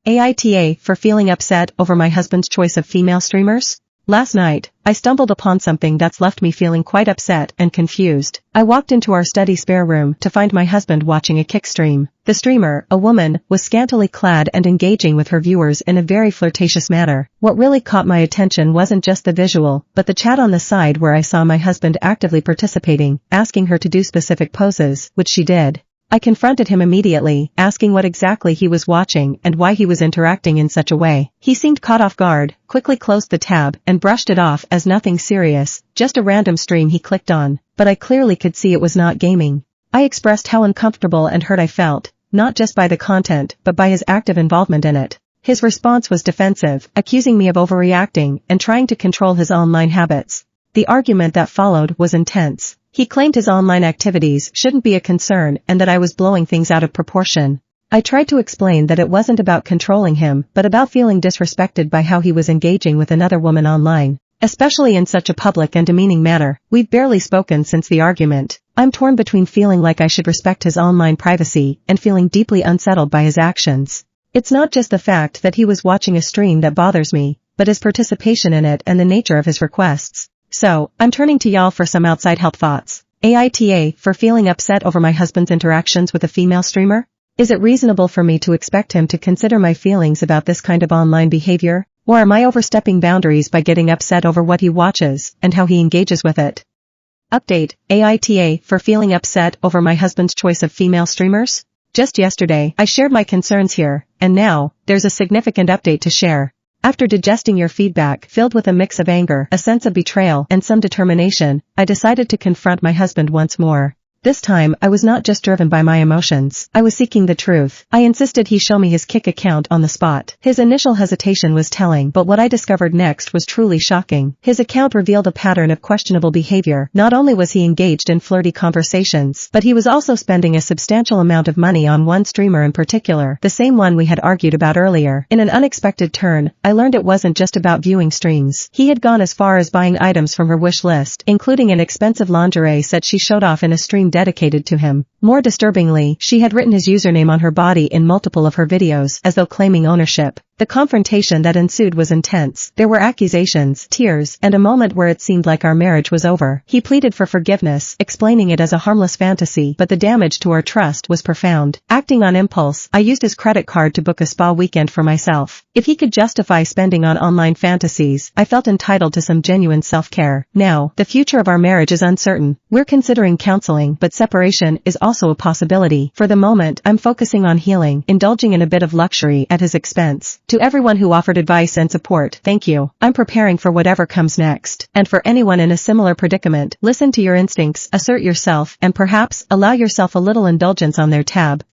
AITA for feeling upset over my husband's choice of female streamers? Last night, I stumbled upon something that's left me feeling quite upset and confused. I walked into our study spare room to find my husband watching a kick stream. The streamer, a woman, was scantily clad and engaging with her viewers in a very flirtatious manner. What really caught my attention wasn't just the visual, but the chat on the side where I saw my husband actively participating, asking her to do specific poses, which she did. I confronted him immediately, asking what exactly he was watching and why he was interacting in such a way. He seemed caught off guard, quickly closed the tab and brushed it off as nothing serious, just a random stream he clicked on, but I clearly could see it was not gaming. I expressed how uncomfortable and hurt I felt, not just by the content but by his active involvement in it. His response was defensive, accusing me of overreacting and trying to control his online habits. The argument that followed was intense. He claimed his online activities shouldn't be a concern and that I was blowing things out of proportion. I tried to explain that it wasn't about controlling him but about feeling disrespected by how he was engaging with another woman online, especially in such a public and demeaning manner. We've barely spoken since the argument. I'm torn between feeling like I should respect his online privacy and feeling deeply unsettled by his actions. It's not just the fact that he was watching a stream that bothers me, but his participation in it and the nature of his requests. So, I'm turning to y'all for some outside help thoughts. AITA for feeling upset over my husband's interactions with a female streamer? Is it reasonable for me to expect him to consider my feelings about this kind of online behavior? Or am I overstepping boundaries by getting upset over what he watches and how he engages with it? Update: AITA for feeling upset over my husband's choice of female streamers? Just yesterday, I shared my concerns here, and now, there's a significant update to share. After digesting your feedback filled with a mix of anger, a sense of betrayal, and some determination, I decided to confront my husband once more. This time, I was not just driven by my emotions. I was seeking the truth. I insisted he show me his Kick account on the spot. His initial hesitation was telling, but what I discovered next was truly shocking. His account revealed a pattern of questionable behavior. Not only was he engaged in flirty conversations, but he was also spending a substantial amount of money on one streamer in particular, the same one we had argued about earlier. In an unexpected turn, I learned it wasn't just about viewing streams. He had gone as far as buying items from her wish list, including an expensive lingerie set she showed off in a stream dedicated to him. More disturbingly, she had written his username on her body in multiple of her videos, as though claiming ownership. The confrontation that ensued was intense. There were accusations, tears, and a moment where it seemed like our marriage was over. He pleaded for forgiveness, explaining it as a harmless fantasy, but the damage to our trust was profound. Acting on impulse, I used his credit card to book a spa weekend for myself. If he could justify spending on online fantasies, I felt entitled to some genuine self-care. Now, the future of our marriage is uncertain. We're considering counseling, but separation is also a possibility. For the moment, I'm focusing on healing, indulging in a bit of luxury at his expense. To everyone who offered advice and support, thank you. I'm preparing for whatever comes next. And for anyone in a similar predicament, listen to your instincts, assert yourself, and perhaps allow yourself a little indulgence on their tab.